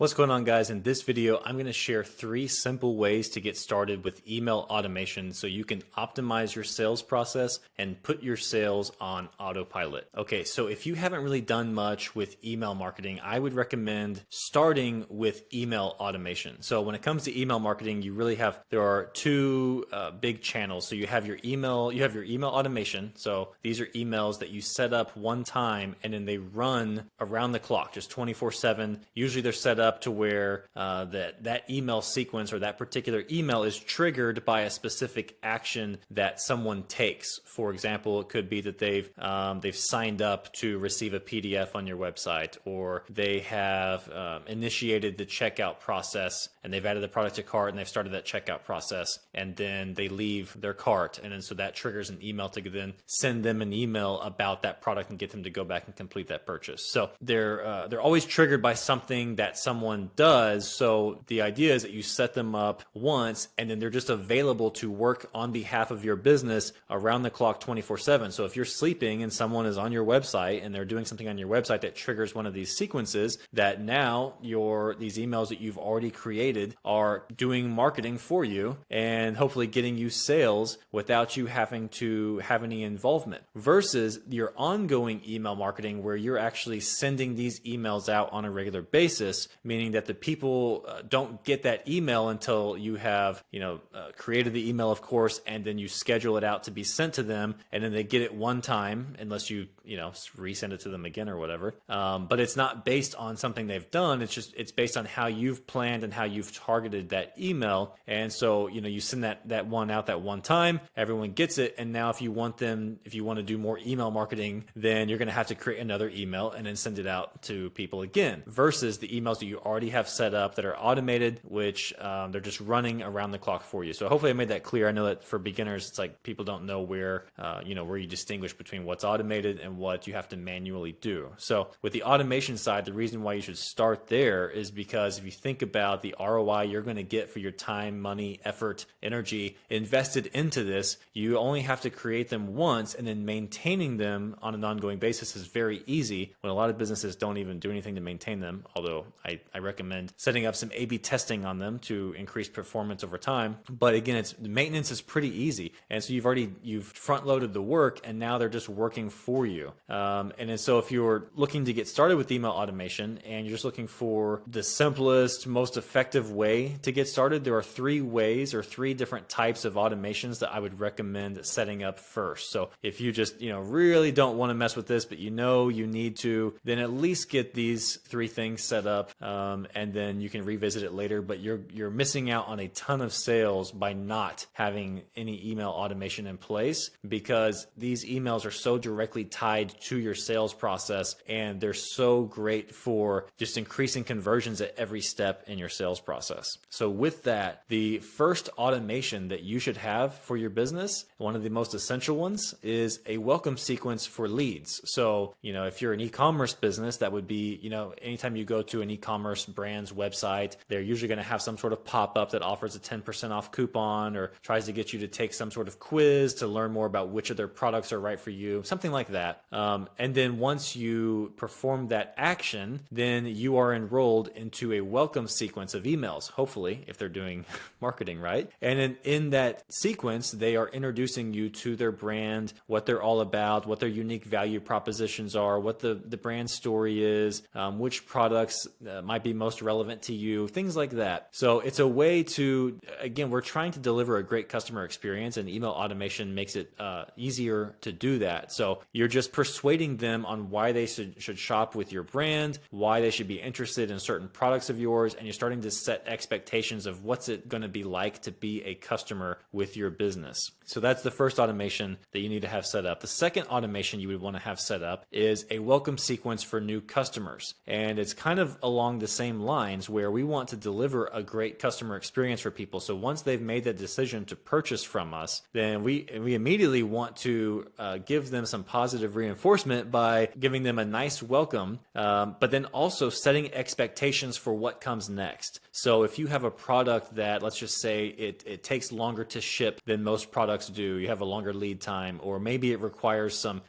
What's going on, guys? In this video, I'm going to share 3 simple ways to get started with email automation so you can optimize your sales process and put your sales on autopilot. Okay, so if you haven't really done much with email marketing, I would recommend starting with email automation. So when it comes to email marketing, there are 2 big channels. So you have your email automation. So these are emails that you set up one time and then they run around the clock, just 24/7. Usually they're set up to where that email sequence or that particular email is triggered by a specific action that someone takes. For example, it could be that they've signed up to receive a PDF on your website, or they have initiated the checkout process and they've added the product to cart and they've started that checkout process, and then they leave their cart, and then so that triggers an email to then send them an email about that product and get them to go back and complete that purchase. So they're always triggered by something that someone does. So the idea is that you set them up once and then they're just available to work on behalf of your business around the clock 24/7. So if you're sleeping and someone is on your website and they're doing something on your website that triggers one of these sequences, that now these emails that you've already created are doing marketing for you and hopefully getting you sales without you having to have any involvement, versus your ongoing email marketing where you're actually sending these emails out on a regular basis, meaning that the people don't get that email until you have created the email, of course, and then you schedule it out to be sent to them, and then they get it one time unless you resend it to them again or whatever. But it's not based on something they've done. It's based on how you've planned and how you've targeted that email. And so you send that one out that one time, everyone gets it, and now if you want to do more email marketing, then you're going to have to create another email and then send it out to people again, versus the emails that you already have set up that are automated, which they're just running around the clock for you. So hopefully I made that clear. I know that for beginners, it's like people don't know where you distinguish between what's automated and what you have to manually do. So with the automation side, the reason why you should start there is because if you think about the ROI you're going to get for your time, money, effort, energy invested into this, you only have to create them once, and then maintaining them on an ongoing basis is very easy when a lot of businesses don't even do anything to maintain them. Although I recommend setting up some A/B testing on them to increase performance over time. But again, the maintenance is pretty easy. And so you've front loaded the work, and now they're just working for you. And then so if you're looking to get started with email automation and you're just looking for the simplest, most effective way to get started, there are 3 ways or 3 different types of automations that I would recommend setting up first. So if you just, really don't want to mess with this, but you need to, then at least get these 3 things set up, and then you can revisit it later. But you're missing out on a ton of sales by not having any email automation in place, because these emails are so directly tied to your sales process, and they're so great for just increasing conversions at every step in your sales process. So with that, the first automation that you should have for your business, one of the most essential ones, is a welcome sequence for leads. So, if you're an e-commerce business, that would be, anytime you go to an e-commerce brand's website, they're usually going to have some sort of pop-up that offers a 10% off coupon or tries to get you to take some sort of quiz to learn more about which of their products are right for you, something like that. And then once you perform that action, then you are enrolled into a welcome sequence of emails, hopefully, if they're doing marketing right. And in that sequence, they are introducing you to their brand, what they're all about, what their unique value propositions are, what the brand story is, which products might be most relevant to you, things like that. So it's a way to, again, we're trying to deliver a great customer experience, and email automation makes it easier to do that. So you're just persuading them on why they should shop with your brand, why they should be interested in certain products of yours, and you're starting to set expectations of what's it going to be like to be a customer with your business. So that's the first automation that you need to have set up. The second automation you would want to have set up is a welcome sequence for new customers. And it's kind of along the same lines where we want to deliver a great customer experience for people. So once they've made the decision to purchase from us, then we immediately want to give them some positive reinforcement by giving them a nice welcome, but then also setting expectations for what comes next. So if you have a product that, let's just say it takes longer to ship than most products do, you have a longer lead time, or maybe it requires some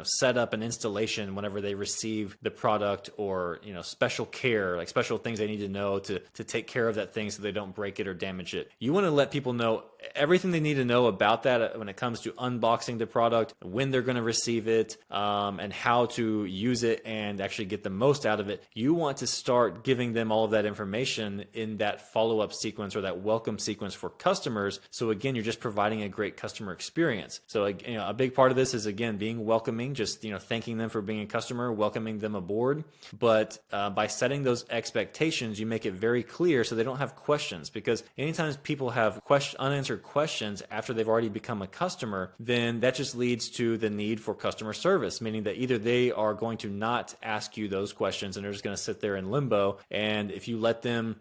setup and installation whenever they receive the product, or special care care, like special things they need to know to take care of that thing so they don't break it or damage it. You want to let people know everything they need to know about that when it comes to unboxing the product, when they're going to receive it, and how to use it and actually get the most out of it. You want to start giving them all of that information in that follow-up sequence or that welcome sequence for customers. So again, you're just providing a great customer experience. So a big part of this is, again, being welcoming, just thanking them for being a customer, welcoming them aboard. But by setting those expectations, you make it very clear so they don't have questions, because anytime people have unanswered questions after they've already become a customer, then that just leads to the need for customer service, meaning that either they are going to not ask you those questions and they're just going to sit there in limbo. And if you let them,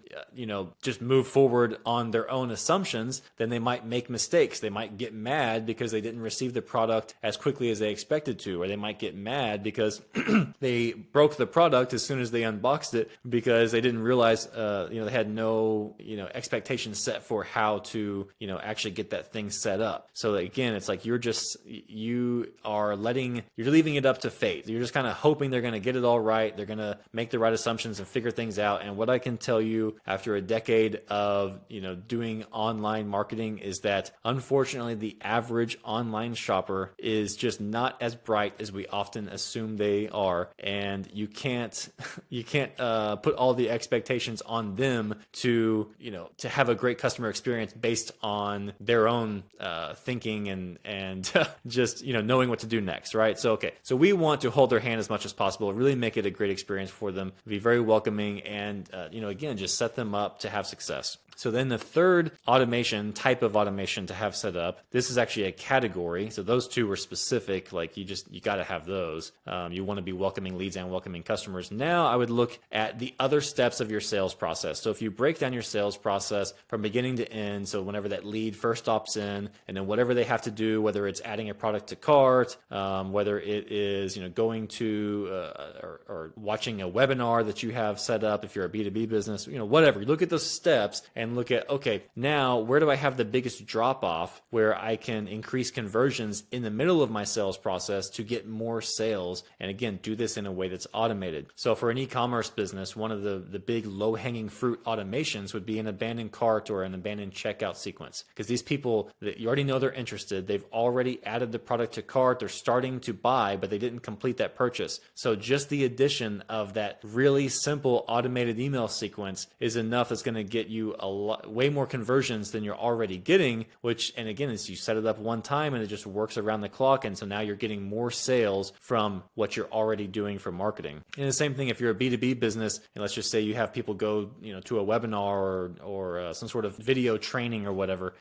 just move forward on their own assumptions, then they might make mistakes. They might get mad because they didn't receive the product as quickly as they expected to, or they might get mad because they broke the product as soon as they unboxed it because they didn't realize, they had no, expectations set for how to, actually get that thing set up. So again, it's like you're leaving it up to fate. You're just kind of hoping they're going to get it all right. They're going to make the right assumptions and figure things out. And what I can tell you after a decade of, doing online marketing is that unfortunately the average online shopper is just not as bright as we often assume they are. And you can't put all the expectations on them to have a great customer experience based on their own thinking and just knowing what to do next, right? So we want to hold their hand as much as possible, really make it a great experience for them, be very welcoming, and again, just set them up to have success. So then the third type of automation to have set up, this is actually a category. So those two were specific, like you got to have those. You want to be welcoming leads and welcoming customers. Now I would look at the other steps of your sales process. So if you break down your sales process from beginning to end, so whenever that lead first opts in, and then whatever they have to do, whether it's adding a product to cart, whether it is going to or watching a webinar that you have set up if you're a B2B business, whatever. You look at those steps and look at, okay, now where do I have the biggest drop off where I can increase conversions in the middle of my sales process to get more sales? And again, do this in a way that's automated. So for an e-commerce business, one of the big low hanging fruit automations would be an abandoned cart or an abandoned checkout sequence, because these people that you already know they're interested, they've already added the product to cart, they're starting to buy, but they didn't complete that purchase. So just the addition of that really simple automated email sequence is enough that's going to get you way more conversions than you're already getting, and again, is you set it up one time and it just works around the clock. And so now you're getting more sales from what you're already doing for marketing. And the same thing if you're a B2B business, and let's just say you have people go, to a webinar or some sort of video training or whatever,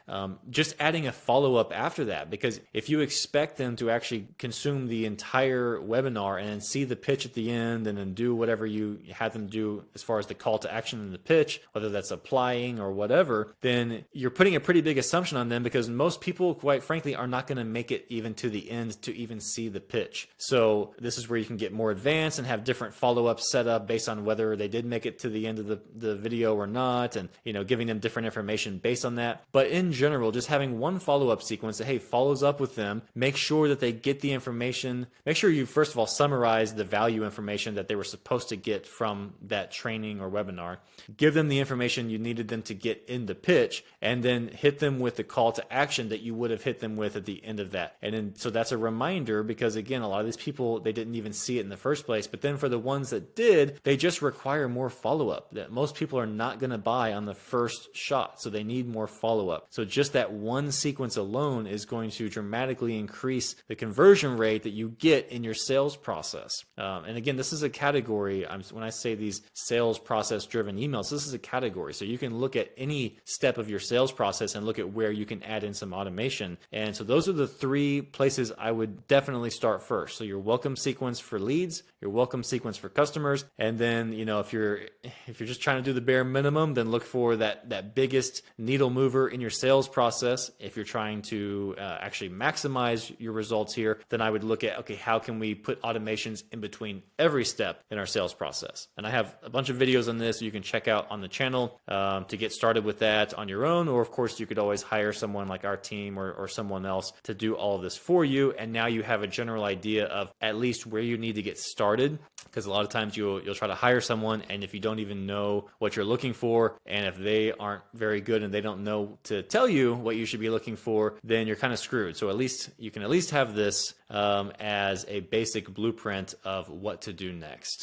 just adding a follow-up after that, because if you expect them to actually consume the entire webinar and then see the pitch at the end and then do whatever you had them do as far as the call to action in the pitch, whether that's applying or whatever, then you're putting a pretty big assumption on them, because most people, quite frankly, are not going to make it even to the end to even see the pitch. So this is where you can get more advanced and have different follow-ups set up based on whether they did make it to the end of the video or not, and giving them different information based on that. But in general, just having one follow-up sequence that, hey, follows up with them, make sure that they get the information, make sure you first of all summarize the value information that they were supposed to get from that training or webinar, give them the information you needed them to get in the pitch, and then hit them with the call to action that you would have hit them with at the end of that. And then, so that's a reminder, because again, a lot of these people, they didn't even see it in the first place, but then for the ones that did, they just require more follow-up. That most people are not going to buy on the first shot, so they need more follow-up. So just that one sequence alone is going to dramatically increase the conversion rate that you get in your sales process. And again, this is a category. When I say these sales process driven emails, this is a category. So you can look at any step of your sales process and look at where you can add in some automation. And so those are the three places I would definitely start first. So your welcome sequence for leads, your welcome sequence for customers, and then if you're just trying to do the bare minimum, then look for that biggest needle mover in your sales process. If you're trying to actually maximize your results here, then I would look at, okay, how can we put automations in between every step in our sales process? And I have a bunch of videos on this you can check out on the channel to get started with that on your own, or of course you could always hire someone like our team or someone else to do all of this for you, and now you have a general idea of at least where you need to get started, because a lot of times you'll try to hire hire someone and if you don't even know what you're looking for, and if they aren't very good and they don't know to tell you what you should be looking for, then you're kind of screwed. So at least you can at least have this as a basic blueprint of what to do next.